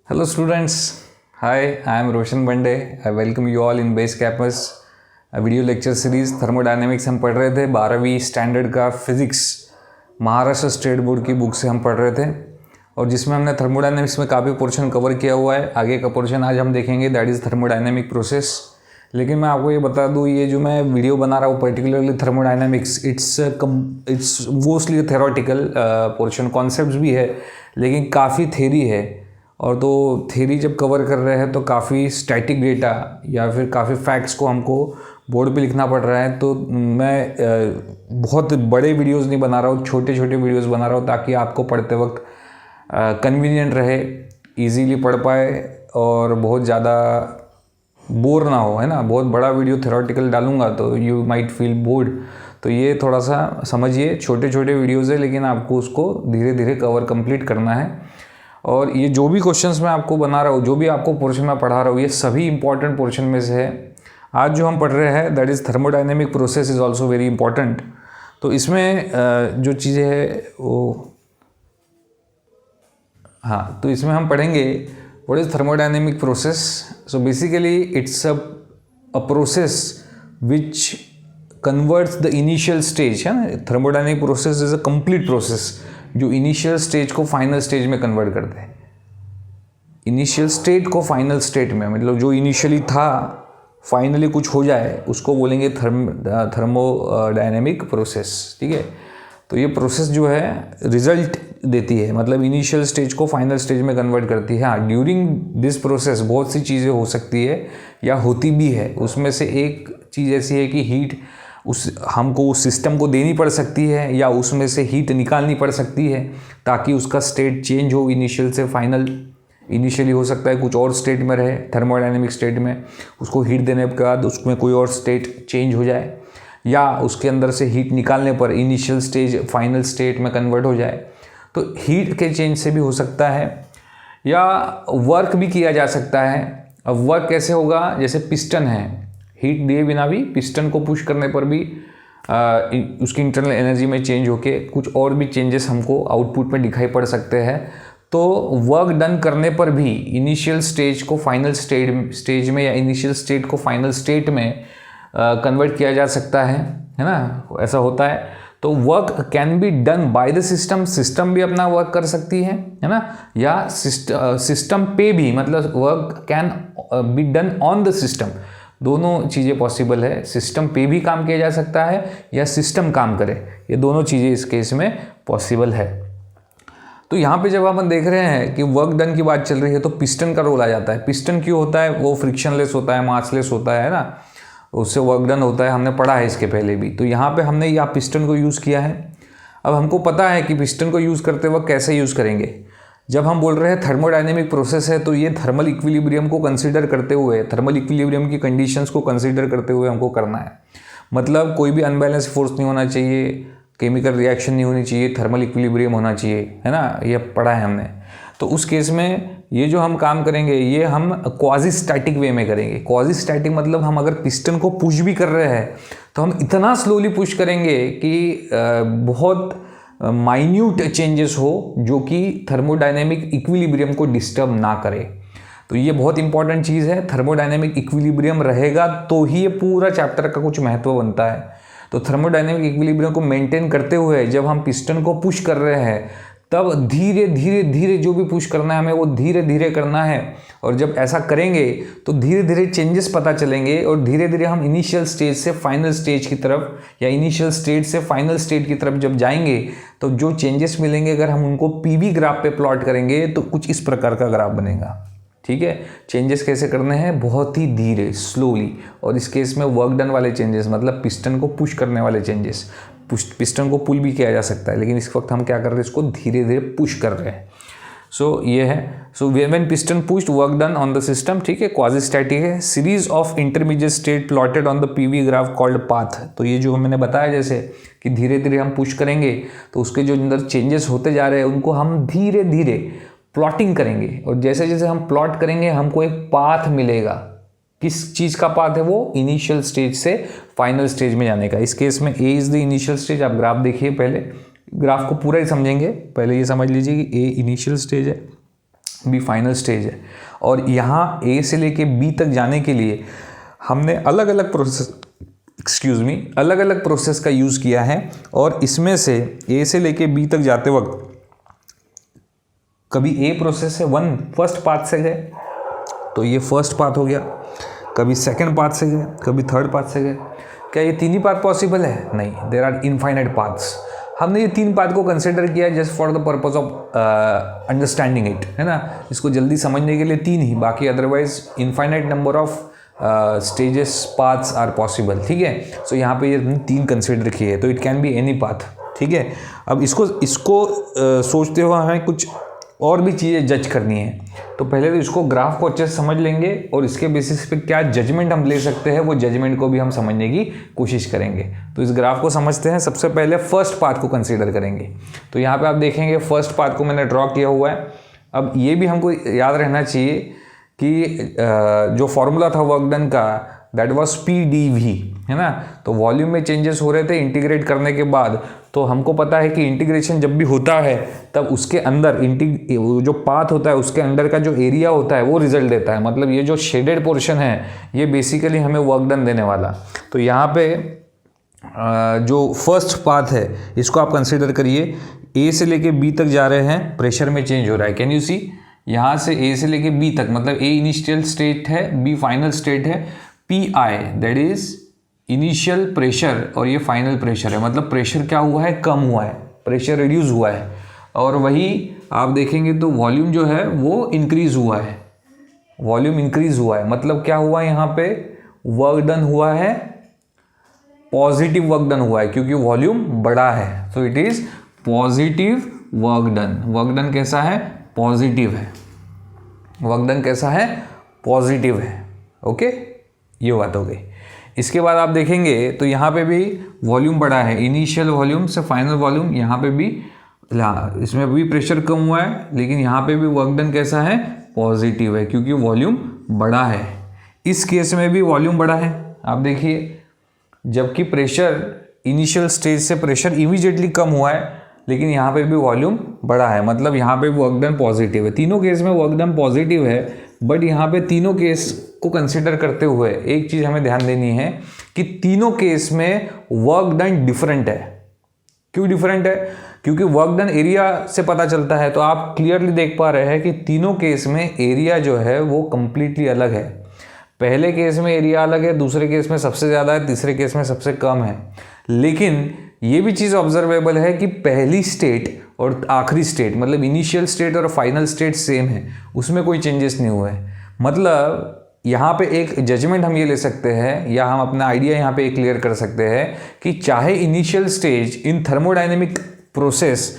Hello students, hi, I am Roshan Bande. I welcome you all in Base Campus, a video lecture series thermodynamics हम पढ़ रहे थे 12वीं standard का physics Maharashtra state board की book से हम पढ़ रहे थे और जिसमें हमने थर्मोडायनेमिक्स में काफ़ी पोर्शन कवर किया हुआ है। आगे का पोर्शन आज हम देखेंगे, दैट इज़ थर्मोडायनेमिक प्रोसेस। लेकिन मैं आपको ये बता दूँ, ये जो मैं वीडियो बना रहा हूँ particularly thermodynamics, it's mostly theoretical portion, concepts भी है लेकिन काफ़ी थेरी है। और तो थ्योरी जब कवर कर रहे हैं तो काफ़ी स्टैटिक डेटा या फिर काफ़ी फैक्ट्स को हमको बोर्ड पे लिखना पड़ रहा है। तो मैं बहुत बड़े वीडियोस नहीं बना रहा हूँ, छोटे छोटे वीडियोस बना रहा हूँ ताकि आपको पढ़ते वक्त कन्वीनियंट रहे, इजीली पढ़ पाए और बहुत ज़्यादा बोर ना हो, है ना। बहुत बड़ा वीडियो थ्योरेटिकल डालूंगा तो यू माइट फील बोर्ड। तो ये थोड़ा सा समझिए, छोटे छोटे वीडियोज़ है लेकिन आपको उसको धीरे धीरे कवर कंप्लीट करना है। और ये जो भी क्वेश्चंस मैं आपको बना रहा हूँ, जो भी आपको पोर्शन में पढ़ा रहा हूँ, ये सभी इंपॉर्टेंट पोर्शन में से है। आज जो हम पढ़ रहे हैं that is thermodynamic process is also very important. तो इसमें जो चीज़ें है वो तो इसमें हम पढ़ेंगे what is thermodynamic process. So basically it's a process which converts the initial stage, है ना। Thermodynamic process is a complete process जो इनिशियल स्टेज को फाइनल स्टेज में कन्वर्ट करते हैं। इनिशियल स्टेट को फाइनल स्टेट में, मतलब जो इनिशियली था फाइनली कुछ हो जाए, उसको बोलेंगे थर्मोडायनेमिक प्रोसेस, ठीक है। तो ये प्रोसेस जो है रिजल्ट देती है, मतलब इनिशियल स्टेज को फाइनल स्टेज में कन्वर्ट करती है। हाँ, ड्यूरिंग दिस प्रोसेस बहुत सी चीज़ें हो सकती है या होती भी है। उसमें से एक चीज़ ऐसी है कि हीट हमको उस सिस्टम को देनी पड़ सकती है या उसमें से हीट निकालनी पड़ सकती है ताकि उसका स्टेट चेंज हो इनिशियल से फाइनल। इनिशियली हो सकता है कुछ और स्टेट में रहे, थर्मोडायनेमिक स्टेट में, उसको हीट देने के बाद उसमें कोई और स्टेट चेंज हो जाए, या उसके अंदर से हीट निकालने पर इनिशियल स्टेज फाइनल स्टेट में कन्वर्ट हो जाए। तो हीट के चेंज से भी हो सकता है या वर्क भी किया जा सकता है। अब वर्क कैसे होगा, जैसे पिस्टन है, हीट दिए बिना भी पिस्टन को पुश करने पर भी उसकी इंटरनल एनर्जी में चेंज होके कुछ और भी चेंजेस हमको आउटपुट में दिखाई पड़ सकते हैं। तो वर्क डन करने पर भी इनिशियल स्टेज को फाइनल स्टेज में या इनिशियल स्टेट को फाइनल स्टेट में कन्वर्ट किया जा सकता है ना, ऐसा होता है। तो work can be done by the system, system भी अपना वर्क कर सकती है ना, या सिस्टम पे भी, मतलब work can be done on the system. दोनों चीज़ें पॉसिबल है, सिस्टम पे भी काम किया जा सकता है या सिस्टम काम करे, ये दोनों चीज़ें इस केस में पॉसिबल है। तो यहाँ पे जब अपन देख रहे हैं कि वर्क डन की बात चल रही है तो पिस्टन का रोल आ जाता है। पिस्टन क्यों होता है, वो फ्रिक्शनलेस होता है, मासलेस होता है ना, उससे वर्क डन होता है, हमने पढ़ा है इसके पहले भी। तो यहाँ पे हमने यहाँ पिस्टन को यूज़ किया है। अब हमको पता है कि पिस्टन को यूज़ करते वक्त कैसे यूज़ करेंगे। जब हम बोल रहे हैं थर्मोडायनेमिक प्रोसेस है तो ये थर्मल इक्विलिब्रियम को कंसीडर करते हुए, थर्मल इक्विलिब्रियम की कंडीशंस को कंसीडर करते हुए हमको करना है। मतलब कोई भी अनबैलेंस फोर्स नहीं होना चाहिए, केमिकल रिएक्शन नहीं होनी चाहिए, थर्मल इक्विलिब्रियम होना चाहिए, है ना, ये पढ़ा है हमने। तो उस केस में ये जो हम काम करेंगे ये हम क्वाजी स्टैटिक वे में करेंगे। क्वाजी स्टैटिक मतलब हम अगर पिस्टन को पुश भी कर रहे हैं तो हम इतना स्लोली पुश करेंगे कि बहुत माइन्यूट चेंजेस हो जो कि थर्मोडायनेमिक इक्विलिब्रियम को डिस्टर्ब ना करे। तो ये बहुत इंपॉर्टेंट चीज़ है, थर्मोडायनेमिक इक्विलिब्रियम रहेगा तो ही ये पूरा चैप्टर का कुछ महत्व बनता है। तो थर्मोडायनेमिक इक्विलिब्रियम को मेंटेन करते हुए जब हम पिस्टन को पुश कर रहे हैं तब धीरे धीरे धीरे जो भी पुश करना है हमें वो धीरे धीरे करना है। और जब ऐसा करेंगे तो धीरे धीरे चेंजेस पता चलेंगे और धीरे धीरे हम इनिशियल स्टेज से फाइनल स्टेज की तरफ या इनिशियल स्टेट से फाइनल स्टेट की तरफ जब जाएंगे तो जो चेंजेस मिलेंगे अगर हम उनको पीवी ग्राफ पे प्लॉट करेंगे तो कुछ इस प्रकार का ग्राफ बनेगा, ठीक है। चेंजेस कैसे करने हैं, बहुत ही धीरे, स्लोली। और इस केस में वर्क डन वाले चेंजेस, मतलब पिस्टन को पुश करने वाले चेंजेस, पिस्टन को पुल भी किया जा सकता है लेकिन इस वक्त हम क्या कर रहे हैं, इसको धीरे धीरे पुश कर रहे हैं। सो ये है, so when piston pushed work done on the system, ठीक है, क्वाजी स्टैटिक है। Series of intermediate state plotted on the PV graph called path. तो ये जो मैंने बताया जैसे कि धीरे धीरे हम पुश करेंगे तो उसके जो अंदर चेंजेस होते जा रहे हैं उनको हम धीरे धीरे प्लॉटिंग करेंगे और जैसे जैसे हम प्लॉट करेंगे हमको एक पाथ मिलेगा। किस चीज़ का पाथ है वो, इनिशियल स्टेज से फाइनल स्टेज में जाने का। इस केस में A is the initial stage. आप ग्राफ देखिए, पहले ग्राफ को पूरा ही समझेंगे, पहले ये समझ लीजिए कि ए इनिशियल स्टेज है, बी फाइनल स्टेज है। और यहाँ ए से लेके बी तक जाने के लिए हमने अलग अलग प्रोसेस का यूज़ किया है। और इसमें से ए से लेके बी तक जाते वक्त कभी ए प्रोसेस से फर्स्ट पाथ से गए तो ये फर्स्ट पाथ हो गया, कभी सेकंड पाथ से गए, कभी थर्ड पाथ से गए। क्या ये तीन ही पाथ पॉसिबल है? नहीं, देयर आर इनफाइनाइट पाथ्स। हमने ये तीन पाथ को कंसिडर किया just for the purpose of understanding it, है ना, इसको जल्दी समझने के लिए तीन ही, बाकी otherwise infinite number of stages paths are possible. ठीक है, सो यहाँ पे ये तीन कंसिडर किए हैं, तो it can be any path. ठीक है, अब इसको सोचते हुए हमें कुछ और भी चीज़ें जज करनी है। तो पहले तो इसको ग्राफ को अच्छे से समझ लेंगे और इसके बेसिस पे क्या जजमेंट हम ले सकते हैं वो जजमेंट को भी हम समझने की कोशिश करेंगे। तो इस ग्राफ को समझते हैं। सबसे पहले फर्स्ट पाथ को कंसीडर करेंगे। तो यहाँ पे आप देखेंगे फर्स्ट पाथ को मैंने ड्रॉ किया हुआ है। अब ये भी हमको याद रहना चाहिए कि जो फॉर्मूला था वर्क डन का दैट वाज PdV, है ना। तो वॉल्यूम में चेंजेस हो रहे थे इंटीग्रेट करने के बाद। तो हमको पता है कि इंटीग्रेशन जब भी होता है तब उसके अंदर जो पाथ होता है उसके अंदर का जो एरिया होता है वो रिजल्ट देता है। मतलब ये जो शेडेड पोर्शन है ये बेसिकली हमें वर्क डन देने वाला। तो यहाँ पे जो फर्स्ट पाथ है इसको आप कंसिडर करिए। ए से लेके बी तक जा रहे हैं, प्रेशर में चेंज हो रहा है। कैन यू सी, यहाँ से ए से लेके बी तक, मतलब ए इनिशियल स्टेट है, बी फाइनल स्टेट है। PI that is initial pressure और ये फाइनल प्रेशर है। मतलब प्रेशर क्या हुआ है? कम हुआ है, प्रेशर रिड्यूस हुआ है। और वही आप देखेंगे तो वॉल्यूम जो है वो इंक्रीज हुआ है, वॉल्यूम इंक्रीज हुआ है। मतलब क्या हुआ है यहाँ पे? वर्क डन हुआ है, पॉजिटिव वर्क डन हुआ है क्योंकि वॉल्यूम बड़ा है। So it is positive work done. Work done कैसा है? पॉजिटिव है। वर्क डन कैसा है? पॉजिटिव है। ओके, ये बात हो गई। इसके बाद आप देखेंगे तो यहाँ पे भी वॉल्यूम बढ़ा है, इनिशियल वॉल्यूम से फाइनल वॉल्यूम। यहाँ पे भी, इसमें भी प्रेशर कम हुआ है, लेकिन यहाँ पे भी वर्क डन कैसा है? पॉजिटिव है क्योंकि वॉल्यूम बड़ा है। इस केस में भी वॉल्यूम बड़ा है, आप देखिए। जबकि प्रेशर इनिशियल स्टेज से प्रेशर इमीडिएटली कम हुआ है, लेकिन यहाँ पे भी वॉल्यूम बड़ा है। मतलब यहाँ पे वर्क डन पॉजिटिव है। तीनों केस में वर्क डन पॉजिटिव है। बट यहाँ पे तीनों केस को कंसिडर करते हुए एक चीज़ हमें ध्यान देनी है कि तीनों केस में वर्क डन डिफरेंट है। क्यों डिफरेंट है? क्योंकि वर्क डन एरिया से पता चलता है। तो आप क्लियरली देख पा रहे हैं कि तीनों केस में एरिया जो है वो कंप्लीटली अलग है। पहले केस में एरिया अलग है, दूसरे केस में सबसे ज़्यादा है, तीसरे केस में सबसे कम है। लेकिन ये भी चीज़ ऑब्जर्वेबल है कि पहली स्टेट और आखिरी स्टेट, मतलब इनिशियल स्टेट और फाइनल स्टेट सेम है, उसमें कोई चेंजेस नहीं हुए। मतलब यहाँ पे एक जजमेंट हम ये ले सकते हैं या हम अपना आइडिया यहाँ पे क्लियर कर सकते हैं कि चाहे इनिशियल स्टेज इन थर्मोडायनेमिक प्रोसेस,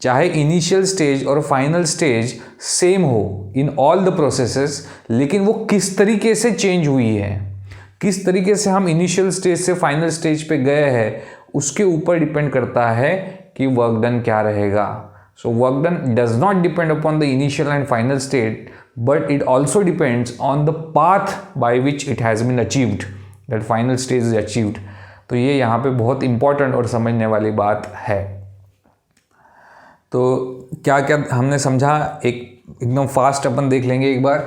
चाहे इनिशियल स्टेज और फाइनल स्टेज सेम हो इन ऑल द प्रोसेसेस, लेकिन वो किस तरीके से चेंज हुई है, किस तरीके से हम इनिशियल स्टेज से फाइनल स्टेज पे गए हैं, उसके ऊपर डिपेंड करता है कि वर्क डन क्या रहेगा। So work done does not depend upon the initial and final state, but it also depends on the path by which it has been achieved, that final stage is achieved। तो ये यहाँ पे बहुत important और समझने वाली बात है। तो क्या क्या हमने समझा, एकदम फास्ट अपन देख लेंगे एक बार।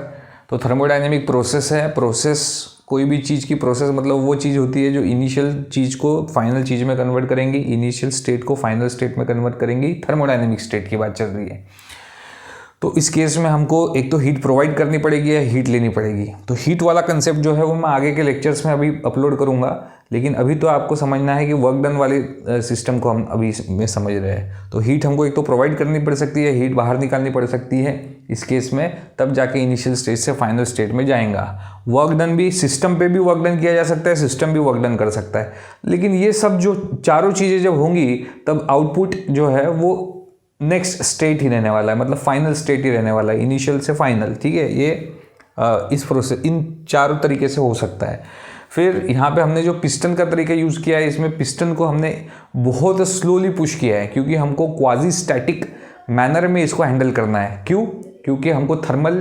तो थर्मोडायनेमिक प्रोसेस है। प्रोसेस, कोई भी चीज़ की प्रोसेस मतलब वो चीज़ होती है जो इनिशियल चीज़ को फाइनल चीज़ में कन्वर्ट करेंगी, इनिशियल स्टेट को फाइनल स्टेट में कन्वर्ट करेंगी। थर्मोडायनेमिक स्टेट की बात चल रही है। तो इस केस में हमको एक तो हीट प्रोवाइड करनी पड़ेगी या हीट लेनी पड़ेगी। तो हीट वाला कंसेप्ट जो है वो मैं आगे के लेक्चर्स में अभी अपलोड करूंगा, लेकिन अभी तो आपको समझना है कि वर्क डन वाले सिस्टम को हम अभी में समझ रहे हैं। तो हीट हमको एक तो प्रोवाइड करनी पड़ सकती है, हीट बाहर निकालनी पड़ सकती है इस केस में, तब जाके इनिशियल स्टेज से फाइनल स्टेट में जाएगा। वर्क डन भी सिस्टम पे भी वर्क डन किया जा सकता है, सिस्टम भी वर्क डन कर सकता है। लेकिन ये सब जो चारों चीज़ें जब होंगी तब आउटपुट जो है वो नेक्स्ट स्टेट ही रहने वाला है, मतलब फाइनल स्टेट ही रहने वाला है, इनिशियल से फाइनल। ठीक है, ये इस प्रोसेस इन चारों तरीके से हो सकता है। फिर यहाँ पे हमने जो पिस्टन का तरीका यूज़ किया है, इसमें पिस्टन को हमने बहुत स्लोली पुश किया है क्योंकि हमको क्वाजी स्टैटिक मैनर में इसको हैंडल करना है। क्यों? क्योंकि हमको थर्मल,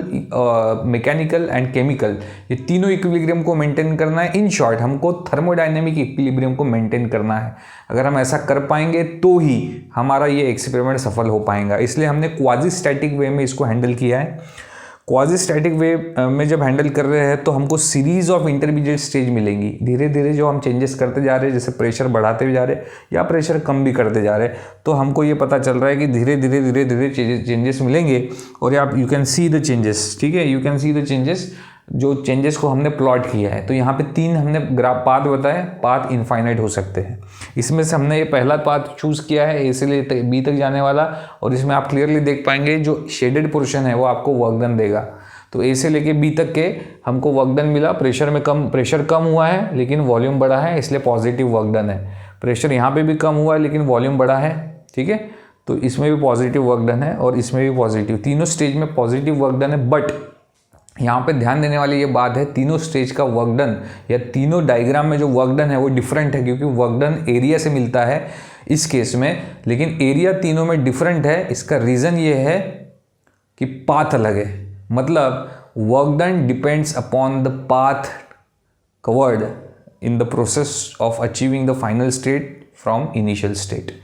मैकेनिकल एंड केमिकल ये तीनों इक्विलिब्रियम को मेंटेन करना है। इन शॉर्ट हमको थर्मोडायनेमिक इक्विलिब्रियम को मेंटेन करना है। अगर हम ऐसा कर पाएंगे तो ही हमारा ये एक्सपेरिमेंट सफल हो पाएगा। इसलिए हमने क्वाजी स्टैटिक वे में इसको हैंडल किया है। क्वाजी स्टैटिक वे में जब हैंडल कर रहे हैं तो हमको सीरीज ऑफ इंटरमीडिएट स्टेज मिलेंगी। धीरे धीरे जो हम चेंजेस करते जा रहे हैं, जैसे प्रेशर बढ़ाते भी जा रहे हैं या प्रेशर कम भी करते जा रहे हैं, तो हमको ये पता चल रहा है कि धीरे धीरे चेंजेस मिलेंगे। और आप you can see the changes, ठीक है, you can see the changes, जो चेंजेस को हमने प्लॉट किया है। तो यहाँ पे 3 हमने ग्राफ पाथ बताए, पाथ इनफाइनाइट हो सकते हैं। इसमें से हमने ये पहला पाथ चूज़ किया है, ए से ले बी तक जाने वाला, और इसमें आप क्लियरली देख पाएंगे जो शेडेड पोर्शन है वो आपको वर्क डन देगा। तो ए से लेके बी तक के हमको वर्क डन मिला। प्रेशर कम हुआ है लेकिन वॉल्यूम बढ़ा है, इसलिए पॉजिटिव वर्क डन है। प्रेशर यहाँ पे भी कम हुआ है लेकिन वॉल्यूम बढ़ा है, ठीक है, तो इसमें भी पॉजिटिव वर्क डन है और इसमें भी पॉजिटिव, तीनों स्टेज में पॉजिटिव वर्क डन है। बट यहाँ पे ध्यान देने वाली ये बात है, तीनों स्टेज का वर्क डन या तीनों डायग्राम में जो वर्क डन है वो डिफरेंट है, क्योंकि वर्क डन एरिया से मिलता है इस केस में, लेकिन एरिया तीनों में डिफरेंट है। इसका रीज़न ये है कि पाथ अलग है। मतलब work done depends upon the path covered in the process of achieving the final state from initial state.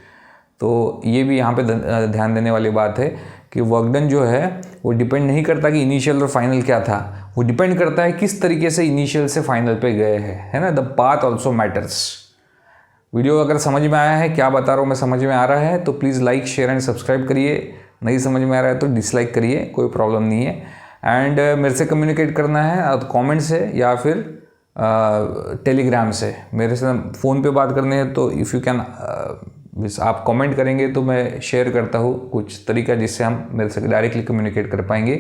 तो ये भी यहाँ पे ध्यान देने वाली बात है कि वर्क डन जो है वो डिपेंड नहीं करता कि इनिशियल और फाइनल क्या था, वो डिपेंड करता है किस तरीके से इनिशियल से फाइनल पे गए हैं, है ना। The path also matters. Video अगर समझ में आया है, क्या बता रहा हूँ मैं, समझ में आ रहा है तो please like, share and subscribe करिए। नहीं समझ में आ रहा है तो डिसलाइक करिए, कोई प्रॉब्लम नहीं है। एंड मेरे से कम्युनिकेट करना है कमेंट से या फिर टेलीग्राम से। मेरे से फ़ोन पे बात करनी है तो इफ़ यू कैन, आप कमेंट करेंगे तो मैं शेयर करता हूँ कुछ तरीका जिससे हम मेरे से डायरेक्टली कम्युनिकेट कर पाएंगे।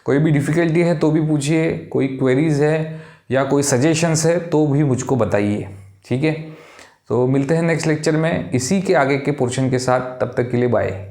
कोई भी डिफ़िकल्टी है तो भी पूछिए, कोई क्वेरीज़ है या कोई सजेशंस है तो भी मुझको बताइए, ठीक है। तो मिलते हैं नेक्स्ट लेक्चर में इसी के आगे के पोर्शन के साथ, तब तक के लिए बाय।